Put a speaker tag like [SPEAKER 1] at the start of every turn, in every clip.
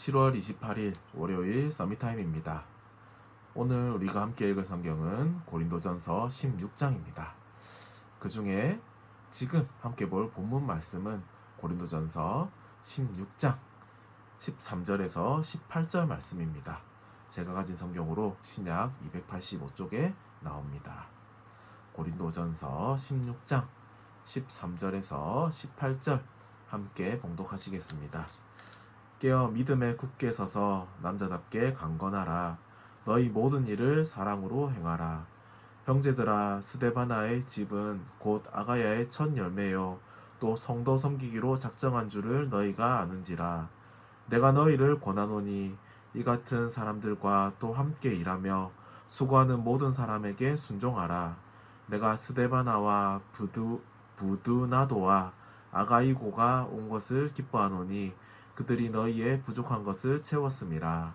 [SPEAKER 1] 7월 28일 월요일 서밋타임입니다. 오늘 우리가 함께 읽을 성경은 고린도전서 16장입니다. 그 중에 지금 함께 볼 본문 말씀은 고린도전서 16장 13절에서 18절 말씀입니다. 제가 가진 성경으로 신약 285쪽에 나옵니다. 고린도전서 16장 13절에서 18절 함께 봉독하시겠습니다. 깨어 믿음에 굳게 서서 남자답게 강건하라. 너희 모든 일을 사랑으로 행하라. 형제들아, 스데바나의 집은 곧 아가야의 첫 열매요 또 성도 섬기기로 작정한 줄을 너희가 아는지라. 내가 너희를 권하노니 이 같은 사람들과 또 함께 일하며 수고하는 모든 사람에게 순종하라. 내가 스데바나와 부두나도와 아가이고가 온 것을 기뻐하노니 그들이 너희의 부족한 것을 채웠음이라.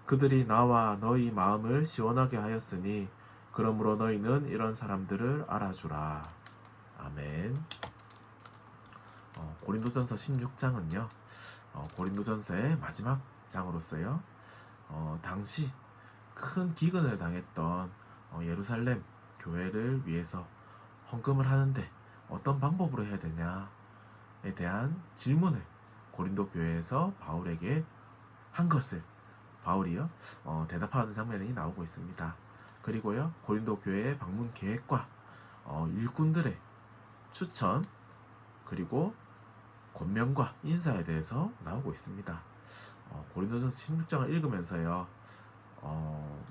[SPEAKER 1] 그들이 나와 너희 마음을 시원하게 하였으니 그러므로 너희는 이런 사람들을 알아주라. 아멘. 고린도전서 16장은요 고린도전서의 마지막 장으로서요 당시 큰 기근을 당했던 예루살렘 교회를 위해서 헌금을 하는데 어떤 방법으로 해야 되냐에 대한 질문을 고린도 교회에서 바울에게 한 것을 바울이요 대답하는 장면이 나오고 있습니다. 그리고요 고린도 교회의 방문 계획과 일꾼들의 추천 그리고 권면과 인사에 대해서 나오고 있습니다. 고린도전서 16장을 읽으면서요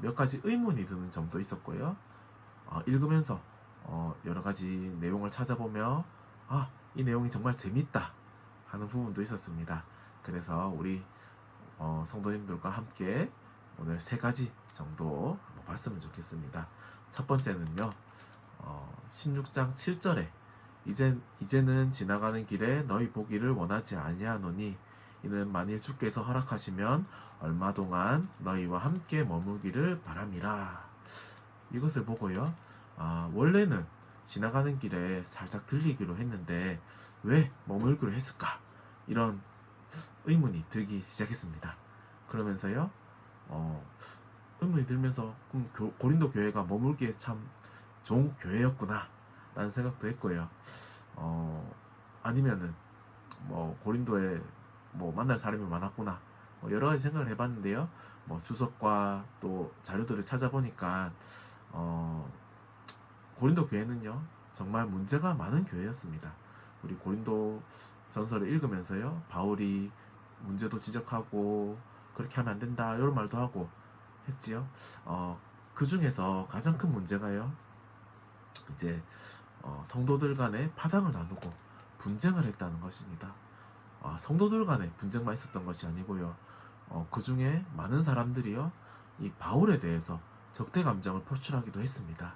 [SPEAKER 1] 몇 가지 의문이 드는 점도 있었고요. 읽으면서 여러 가지 내용을 찾아보며 이 내용이 정말 재밌다 하는 부분도 있었습니다. 그래서 우리 성도님들과 함께 오늘 세 가지 정도 한번 봤으면 좋겠습니다. 첫 번째는요 16장 7절에 이제는 지나가는 길에 너희 보기를 원하지 아니하노니 이는 만일 주께서 허락하시면 얼마 동안 너희와 함께 머물기를 바람이라. 이것을 보고요 원래는 지나가는 길에 살짝 들리기로 했는데 왜 머물기로 했을까? 이런 의문이 들기 시작했습니다. 그러면서요 의문이 들면서 고린도 교회가 머물기에 참 좋은 교회였구나 라는 생각도 했고요. 아니면은 고린도에 만날 사람이 많았구나 여러 가지 생각을 해봤는데요. 주석과 또 자료들을 찾아보니까 고린도 교회는요 정말 문제가 많은 교회였습니다. 우리 고린도 전서를 읽으면서요 바울이 문제도 지적하고 그렇게 하면 안 된다 이런 말도 하고 했지요. 그 중에서 가장 큰 문제가요 이제 성도들 간에 파당을 나누고 분쟁을 했다는 것입니다. 성도들 간에 분쟁만 있었던 것이 아니고요 그 중에 많은 사람들이요 이 바울에 대해서 적대 감정을 표출하기도 했습니다.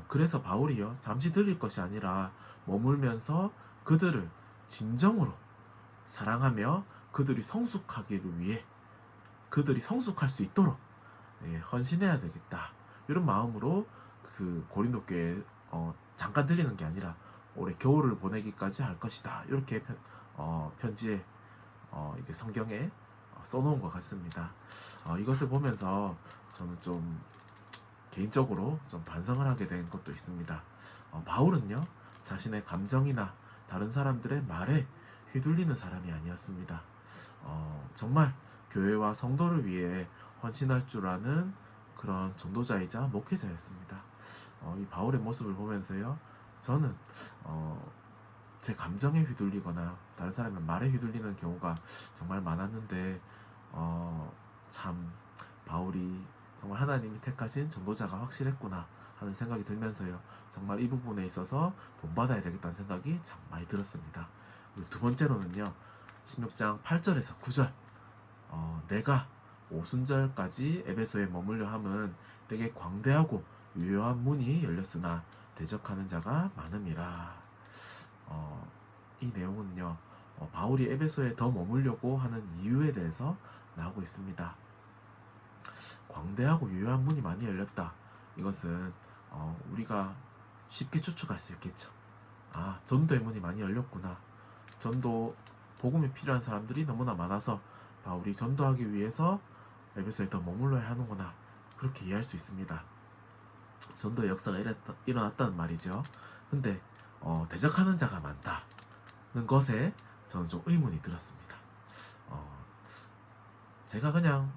[SPEAKER 1] 그래서 바울이요 잠시 들릴 것이 아니라 머물면서 그들을 진정으로 사랑하며 그들이 성숙하기를 위해 그들이 성숙할 수 있도록 헌신해야 되겠다 이런 마음으로 그 고린도 교회에 잠깐 들리는 게 아니라 올해 겨울을 보내기까지 할 것이다 이렇게 편지에 이제 성경에 써놓은 것 같습니다. 이것을 보면서 저는 좀 개인적으로 좀 반성을 하게 된 것도 있습니다. 바울은요 자신의 감정이나 다른 사람들의 말에 휘둘리는 사람이 아니었습니다. 정말 교회와 성도를 위해 헌신할 줄 아는 그런 전도자이자 목회자였습니다. 이 바울의 모습을 보면서요 저는 제 감정에 휘둘리거나 다른 사람의 말에 휘둘리는 경우가 정말 많았는데 참 바울이 정말 하나님이 택하신 전도자가 확실했구나 하는 생각이 들면서요 정말 이 부분에 있어서 본받아야 되겠다는 생각이 참 많이 들었습니다. 그리고 두 번째로는요 16장 8절에서 9절 내가 오순절까지 에베소에 머물려 함은 되게 광대하고 유효한 문이 열렸으나 대적하는 자가 많음이라. 이 내용은요 바울이 에베소에 더 머물려고 하는 이유에 대해서 나오고 있습니다. 광대하고 유효한 문이 많이 열렸다. 이것은 우리가 쉽게 추측할 수 있겠죠. 전도의 문이 많이 열렸구나. 전도 복음이 필요한 사람들이 너무나 많아서 바울이 전도하기 위해서 에베소에 더 머물러야 하는구나, 그렇게 이해할 수 있습니다. 전도의 역사가 일어났다는 말이죠. 근데 대적하는 자가 많다는 것에 저는 좀 의문이 들었습니다. 제가 그냥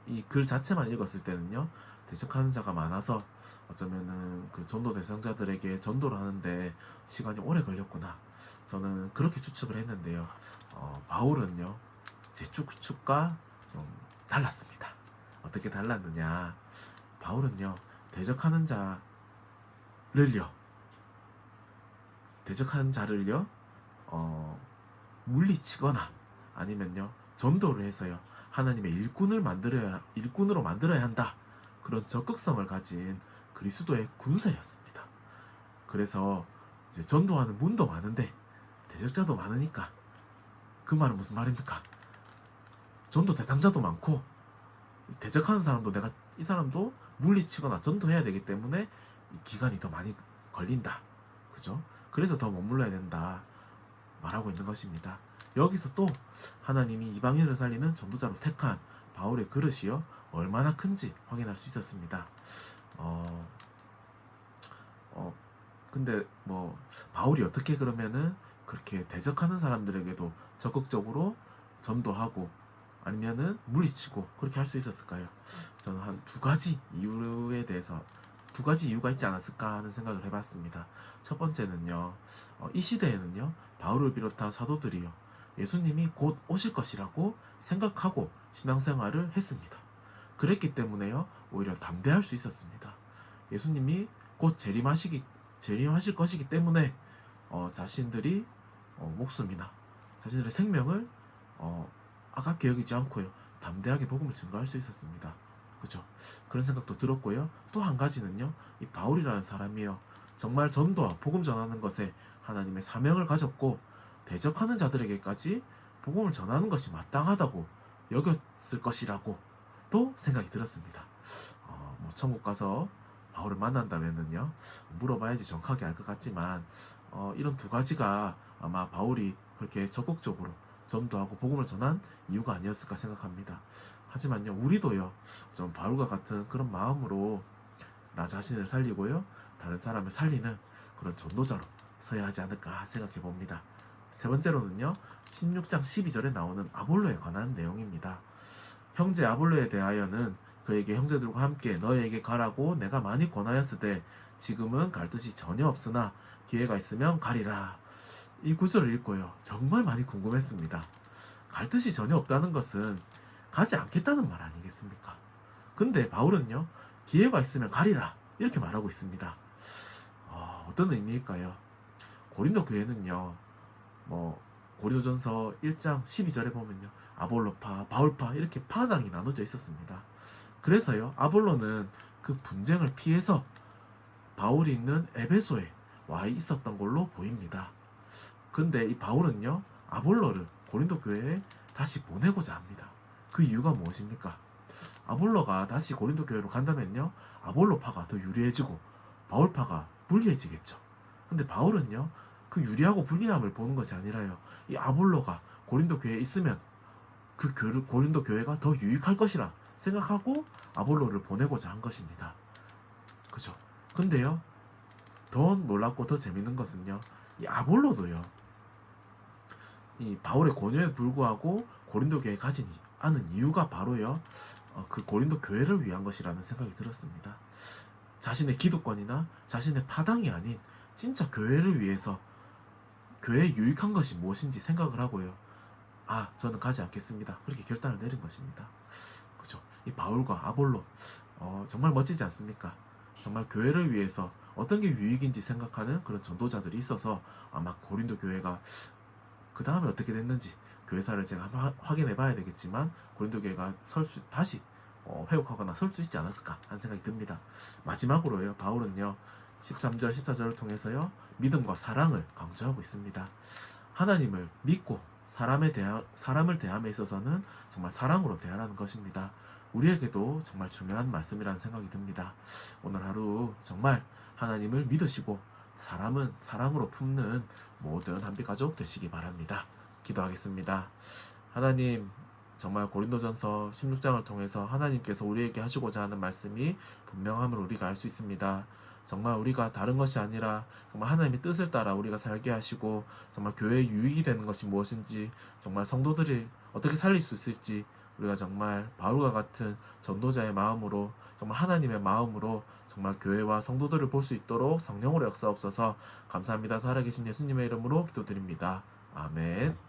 [SPEAKER 1] 이 글 자체만 읽었을 때는요, 대적하는 자가 많아서 어쩌면은 그 전도 대상자들에게 전도를 하는데 시간이 오래 걸렸구나, 저는 그렇게 추측을 했는데요. 바울은요, 제 추측과 좀 달랐습니다. 어떻게 달랐느냐? 바울은요, 대적하는 자를요, 물리치거나 아니면요, 전도를 해서요, 하나님의 일꾼으로 만들어야 한다, 그런 적극성을 가진 그리스도의 군사였습니다. 그래서 이제 전도하는 문도 많은데 대적자도 많으니까, 그 말은 무슨 말입니까? 전도 대상자도 많고 대적하는 사람도, 내가 이 사람도 물리치거나 전도해야 되기 때문에 기간이 더 많이 걸린다, 그죠? 그래서 더 머물러야 된다 말하고 있는 것입니다. 여기서 또 하나님이 이방인을 살리는 전도자로 택한 바울의 그릇이요, 얼마나 큰지 확인할 수 있었습니다. 근데 뭐 바울이 어떻게 그러면은 그렇게 대적하는 사람들에게도 적극적으로 전도하고 아니면은 물리치고 그렇게 할 수 있었을까요? 저는 한 두 가지 이유가 있지 않았을까 하는 생각을 해봤습니다. 첫 번째는요, 이 시대에는요, 바울을 비롯한 사도들이요, 예수님이 곧 오실 것이라고 생각하고 신앙생활을 했습니다. 그랬기 때문에요, 오히려 담대할 수 있었습니다. 예수님이 곧 재림하실 것이기 때문에 자신들이 목숨이나 자신들의 생명을 아깝게 여기지 않고요, 담대하게 복음을 증거할 수 있었습니다. 그죠? 그런 생각도 들었고요. 또 한 가지는요, 이 바울이라는 사람이요, 정말 전도와 복음 전하는 것에 하나님의 사명을 가졌고 대적하는 자들에게까지 복음을 전하는 것이 마땅하다고 여겼을 것이라고 또 생각이 들었습니다. 뭐 천국 가서 바울을 만난다면은요, 물어봐야지 정확하게 알 것 같지만 이런 두 가지가 아마 바울이 그렇게 적극적으로 전도하고 복음을 전한 이유가 아니었을까 생각합니다. 하지만요, 우리도요, 좀 바울과 같은 그런 마음으로 나 자신을 살리고요, 다른 사람을 살리는 그런 전도자로 서야 하지 않을까 생각해 봅니다. 세 번째로는요, 16장 12절에 나오는 아볼로에 관한 내용입니다. 형제 아볼로에 대하여는 그에게 형제들과 함께 너에게 가라고 내가 많이 권하였으되 지금은 갈 뜻이 전혀 없으나 기회가 있으면 가리라. 이 구절을 읽고요, 정말 많이 궁금했습니다. 갈 뜻이 전혀 없다는 것은 가지 않겠다는 말 아니겠습니까? 근데 바울은요, 기회가 있으면 가리라, 이렇게 말하고 있습니다. 어떤 의미일까요? 고린도 교회는요, 고린도전서 1장 12절에 보면요, 아볼로파, 바울파 이렇게 파당이 나눠져 있었습니다. 그래서요, 아볼로는 그 분쟁을 피해서 바울이 있는 에베소에 와 있었던 걸로 보입니다. 근데 이 바울은요, 아볼로를 고린도 교회에 다시 보내고자 합니다. 그 이유가 무엇입니까? 아볼로가 다시 고린도 교회로 간다면요, 아볼로파가 더 유리해지고 바울파가 불리해지겠죠. 근데 바울은요, 그 유리하고 불리함을 보는 것이 아니라요, 이 아볼로가 고린도 교회에 있으면 그 고린도 교회가 더 유익할 것이라 생각하고 아볼로를 보내고자 한 것입니다. 그죠? 근데요, 더 놀랍고 더 재밌는 것은요, 이 아볼로도요, 이 바울의 권유에 불구하고 고린도 교회에 가지 않은 이유가 바로요, 그 고린도 교회를 위한 것이라는 생각이 들었습니다. 자신의 기득권이나 자신의 파당이 아닌 진짜 교회를 위해서, 교회에 유익한 것이 무엇인지 생각을 하고요, 저는 가지 않겠습니다, 그렇게 결단을 내린 것입니다. 그죠? 이 바울과 아볼로, 정말 멋지지 않습니까? 정말 교회를 위해서 어떤 게 유익인지 생각하는 그런 전도자들이 있어서 아마 고린도 교회가 그 다음에 어떻게 됐는지 교회사를 제가 한번 확인해 봐야 되겠지만 고린도 교회가 다시 회복하거나 설 수 있지 않았을까 하는 생각이 듭니다. 마지막으로요, 바울은요, 13절 14절을 통해서요, 믿음과 사랑을 강조하고 있습니다. 하나님을 믿고 사람을 대함에 있어서는 정말 사랑으로 대하라는 것입니다. 우리에게도 정말 중요한 말씀이라는 생각이 듭니다. 오늘 하루 정말 하나님을 믿으시고 사람은 사랑으로 품는 모든 한빛가족 되시기 바랍니다. 기도하겠습니다. 하나님, 정말 고린도전서 16장을 통해서 하나님께서 우리에게 하시고자 하는 말씀이 분명함을 우리가 알 수 있습니다. 정말 우리가 다른 것이 아니라 정말 하나님의 뜻을 따라 우리가 살게 하시고 정말 교회에 유익이 되는 것이 무엇인지, 정말 성도들이 어떻게 살릴 수 있을지, 우리가 정말 바울과 같은 전도자의 마음으로, 정말 하나님의 마음으로 정말 교회와 성도들을 볼 수 있도록 성령으로 역사옵소서. 감사합니다. 살아계신 예수님의 이름으로 기도드립니다. 아멘.